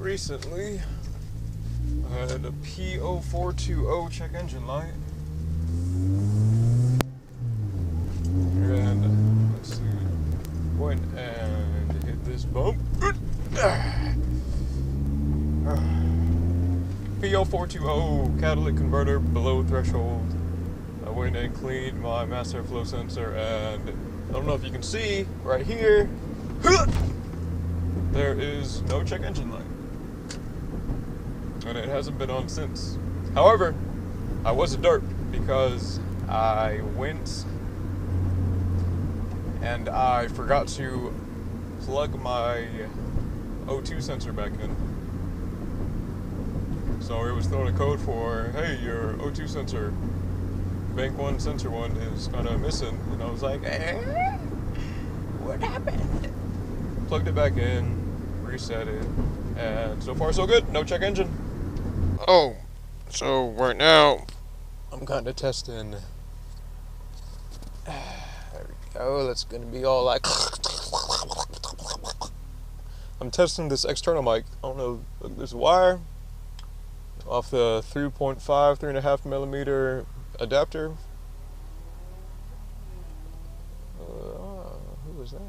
recently I had a P0420 check engine light. And let's see, went and hit this bump. P0420 catalytic converter below threshold. I went and cleaned my mass airflow sensor, and I don't know if you can see right here, there is no check engine light. And it hasn't been on since. However, I was a derp because I went and I forgot to plug my O2 sensor back in. So it was throwing a code for, hey, your O2 sensor, bank 1, sensor 1 is kind of missing. And I was like, what happened? Plugged it back in, reset it, and so far so good, no check engine. Oh, so right now, I'm kind of testing. There we go, that's gonna be all like. I'm testing this external mic. I don't know, look, there's a wire off the 3.5 millimeter adapter. Who was that?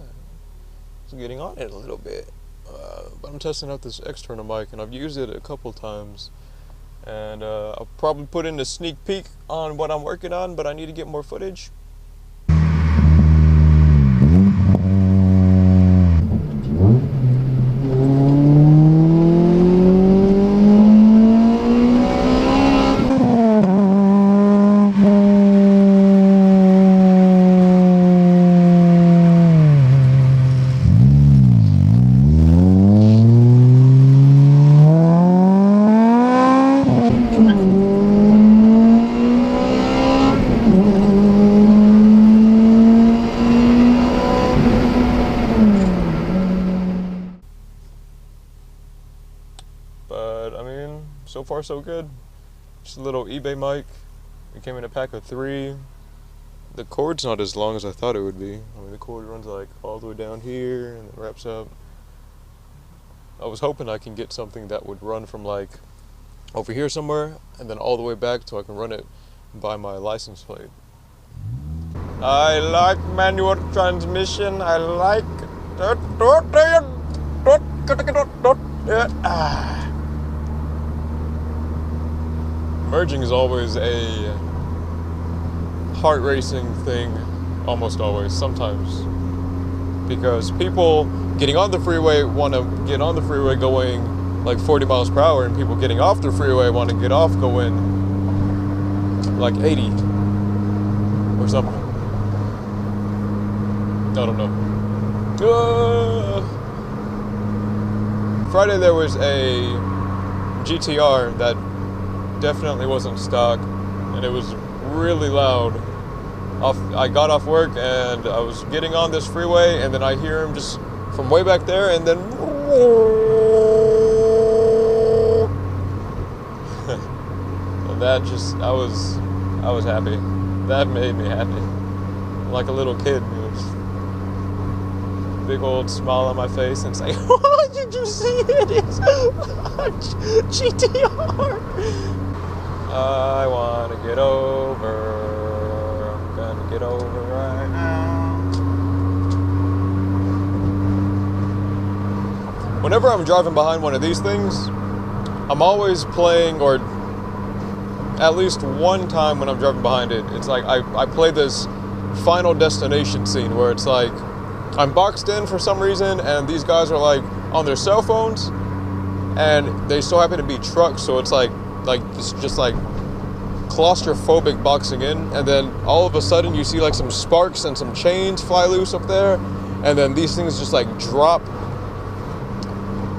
It's getting on it a little bit. But I'm testing out this external mic, and I've used it a couple times. And I'll probably put in a sneak peek on what I'm working on, but I need to get more footage. But I mean, so far so good. Just a little eBay mic. It came in a pack of 3. The cord's not as long as I thought it would be. I mean, the cord runs like all the way down here and it wraps up. I was hoping I can get something that would run from like over here somewhere and then all the way back so I can run it by my license plate. I like manual transmission. I like merging is always a heart racing thing, almost always, sometimes. Because people getting on the freeway want to get on the freeway going like 40 miles per hour, and people getting off the freeway want to get off going like 80 or something. I don't know. Friday there was a GTR that definitely wasn't stock, and it was really loud. I got off work and I was getting on this freeway, and then I hear him just from way back there, and then and that just I was happy. That made me happy, like a little kid. Big old smile on my face and say, "Oh, did you see it? It's a GTR." I want to get over. I'm gonna get over right now. Whenever I'm driving behind one of these things, I'm always playing, or at least one time when I'm driving behind it, it's like I play this Final Destination scene where it's like I'm boxed in for some reason, and these guys are like on their cell phones, and they so happen to be trucks, so it's like it's just like claustrophobic boxing in, and then all of a sudden you see like some sparks and some chains fly loose up there, and then these things just like drop,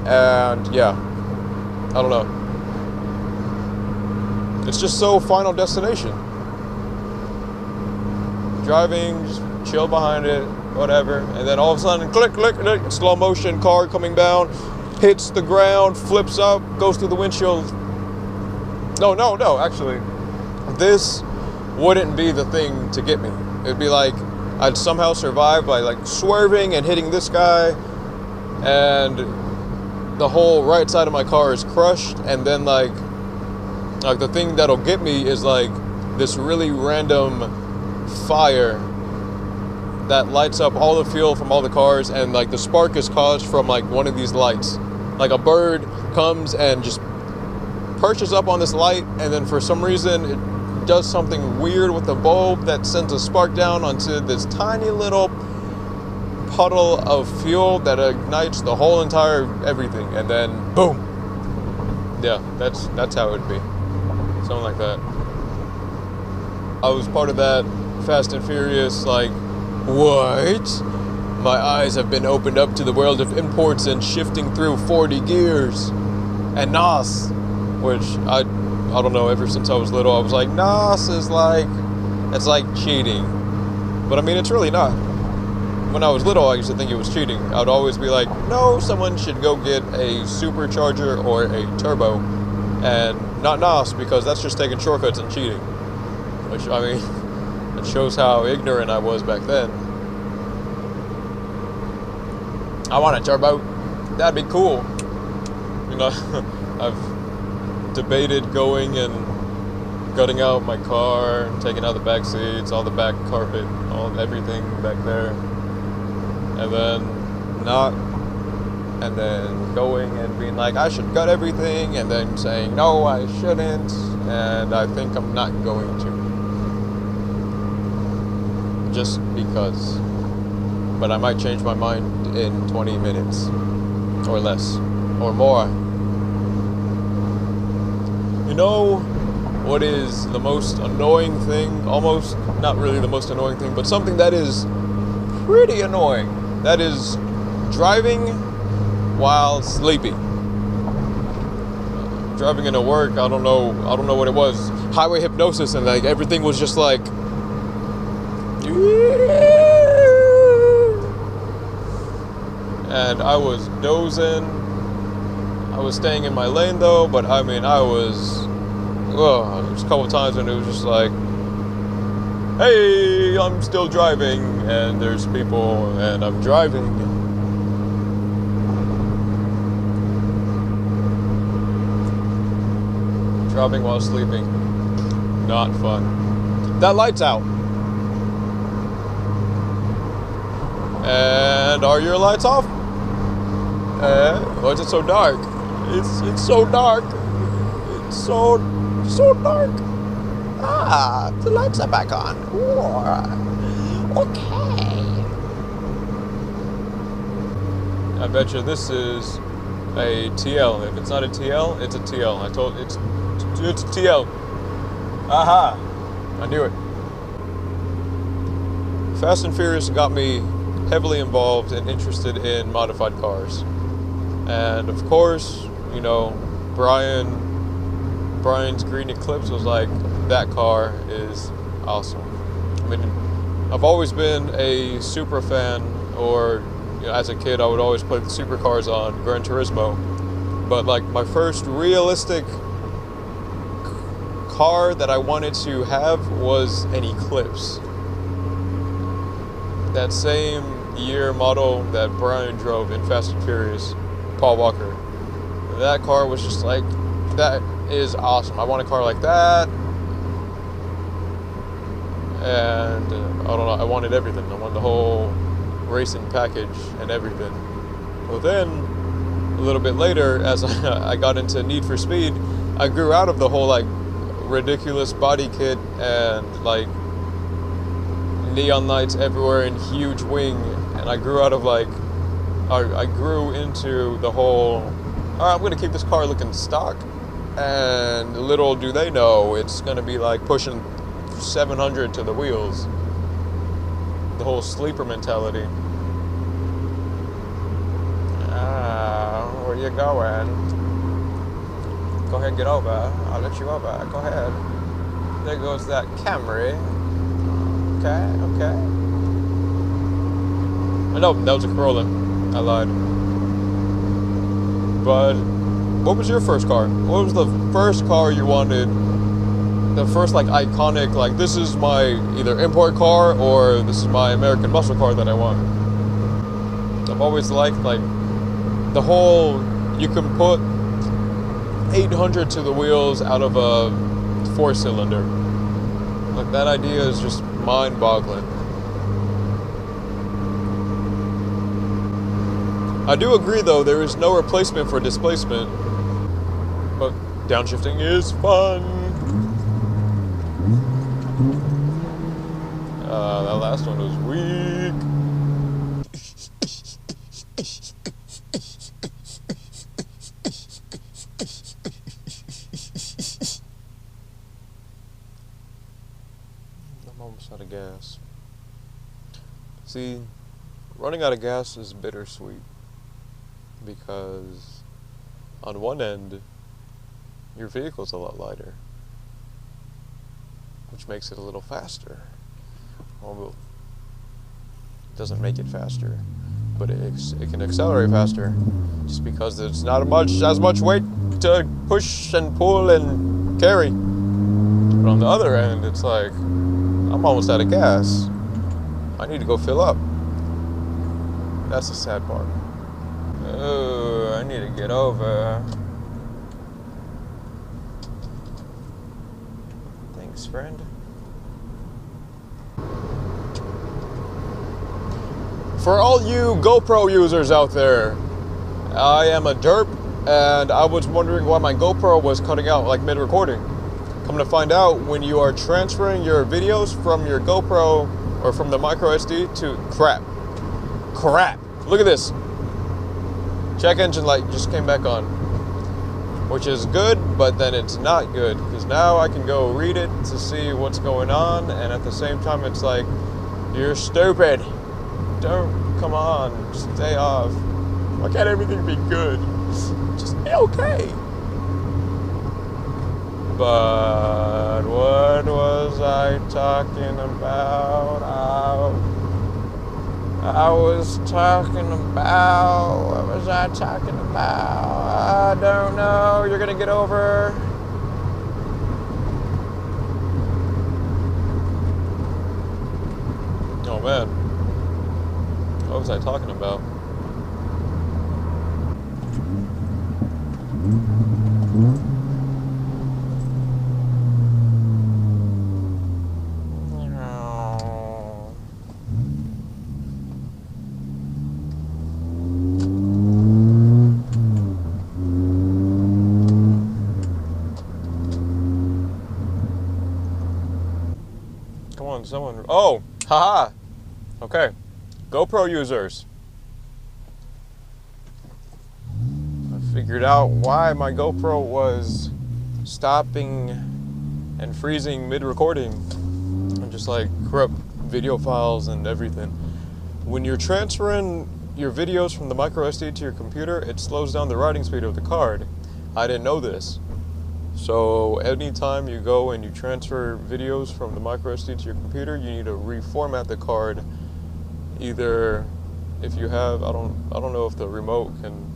and yeah, I don't know. It's just so Final Destination. Driving, just chill behind it, whatever, and then all of a sudden, click, click, click, slow motion, car coming down, hits the ground, flips up, goes through the windshield. No, actually, this wouldn't be the thing to get me. It'd be like, I'd somehow survive by like swerving and hitting this guy, and the whole right side of my car is crushed, and then like the thing that'll get me is like this really random fire that lights up all the fuel from all the cars, and like the spark is caused from like one of these lights. Like a bird comes and just perches up on this light, and then for some reason it does something weird with the bulb that sends a spark down onto this tiny little puddle of fuel that ignites the whole entire everything, and then boom. Yeah, that's how it would be. Something like that. I was part of that Fast and Furious, like, what? My eyes have been opened up to the world of imports and shifting through 40 gears. And NOS, which I don't know, ever since I was little, I was like, NOS is like, it's like cheating. But I mean, it's really not. When I was little, I used to think it was cheating. I would always be like, no, someone should go get a supercharger or a turbo, and not NOS, because that's just taking shortcuts and cheating. Which, I mean, it shows how ignorant I was back then. I want a turbo. That'd be cool. You know, I've debated going and gutting out my car and taking out the back seats, all the back carpet, everything back there, and then not, and then going and being like, I should gut everything, and then saying no, I shouldn't, and I think I'm not going to, just because. But I might change my mind in 20 minutes or less or more. You know what is the most annoying thing? Almost not really the most annoying thing, but something that is pretty annoying. That is driving while sleepy. Driving into work, I don't know what it was. Highway hypnosis, and like everything was just like, and I was dozing. I was staying in my lane though, but I mean, there was a couple times when it was just like, hey, I'm still driving, and there's people, and I'm driving. Driving while sleeping, not fun. That light's out. And are your lights off? Why is it so dark? It's so dark. It's so dark. Ah, the lights are back on. Okay. I bet you this is a TL. If it's not a TL, it's a TL. It's a TL. Aha! I knew it. Fast and Furious got me heavily involved and interested in modified cars. And of course, you know, Brian's green Eclipse was like, that car is awesome. I mean, I've always been a Supra fan, or you know, as a kid I would always play the supercars on Gran Turismo. But like my first realistic car that I wanted to have was an Eclipse. That same year model that Brian drove in Fast and Furious, Paul Walker. That car was just like, that is awesome. I want a car like that. And I don't know, I wanted everything. I wanted the whole racing package and everything. Well then, a little bit later, as I got into Need for Speed, I grew out of the whole like ridiculous body kit and like neon lights everywhere and huge wing, and I grew out of like, I grew into the whole, all right, I'm gonna keep this car looking stock, and little do they know it's gonna be like pushing 700 to the wheels. The whole sleeper mentality. Where you going? Go ahead, get over. I'll let you over. Go ahead. There goes that Camry. Okay. No, that was a Corolla. I lied. But what was your first car? What was the first car you wanted? The first like iconic, like this is my either import car or this is my American muscle car that I want. I've always liked like the whole you can put 800 to the wheels out of a 4-cylinder. Like, that idea is just mind-boggling. I do agree, though, there is no replacement for displacement, but downshifting is fun. That last one was weak. I'm almost out of gas. See, running out of gas is bittersweet, because on one end, your vehicle's a lot lighter, which makes it a little faster. Well, it doesn't make it faster, but it can accelerate faster, just because there's not as much weight to push and pull and carry. But on the other end, it's like, I'm almost out of gas. I need to go fill up. That's the sad part. Oh, I need to get over. Thanks, friend. For all you GoPro users out there, I am a derp, and I was wondering why my GoPro was cutting out like mid-recording. Come to find out, when you are transferring your videos from your GoPro or from the micro SD to crap. Look at this. Check engine light just came back on, which is good, but then it's not good, because now I can go read it to see what's going on, and at the same time it's like, you're stupid. Don't, come on, just stay off. Why can't everything be good? Just okay. But what was I talking about? I was talking about, what was I talking about? I don't know, you're gonna get over. Oh man, what was I talking about? Someone, oh, haha, okay, GoPro users. I figured out why my GoPro was stopping and freezing mid-recording, and just like corrupt video files and everything. When you're transferring your videos from the micro SD to your computer, it slows down the writing speed of the card. I didn't know this. So anytime you go and you transfer videos from the micro SD to your computer, you need to reformat the card. Either, if you have, I don't know if the remote can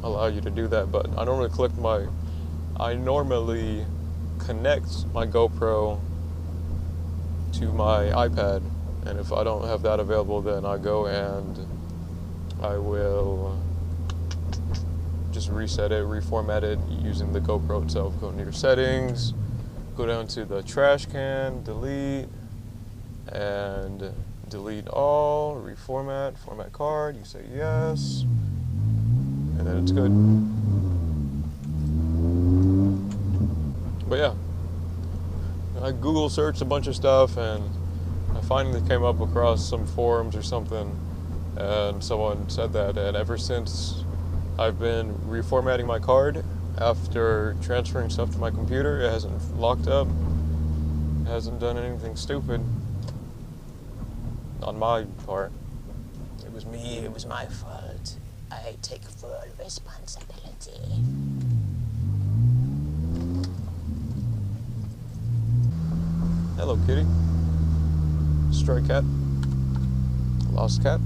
allow you to do that, but I normally connect my GoPro to my iPad, and if I don't have that available, then I go and I will just reset it, reformat it using the GoPro itself. Go into your settings, go down to the trash can, delete, and delete all, reformat, format card, you say yes, and then it's good. But yeah, I Google searched a bunch of stuff, and I finally came up across some forums or something, and someone said that, and ever since I've been reformatting my card after transferring stuff to my computer. It hasn't locked up, it hasn't done anything stupid on my part. It was me, it was my fault. I take full responsibility. Hello, kitty. Stray cat. Lost cat.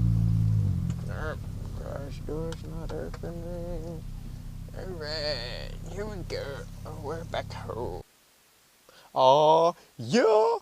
Garage door's not opening. Alright, here we go. Oh, we're back home. Aw, yeah.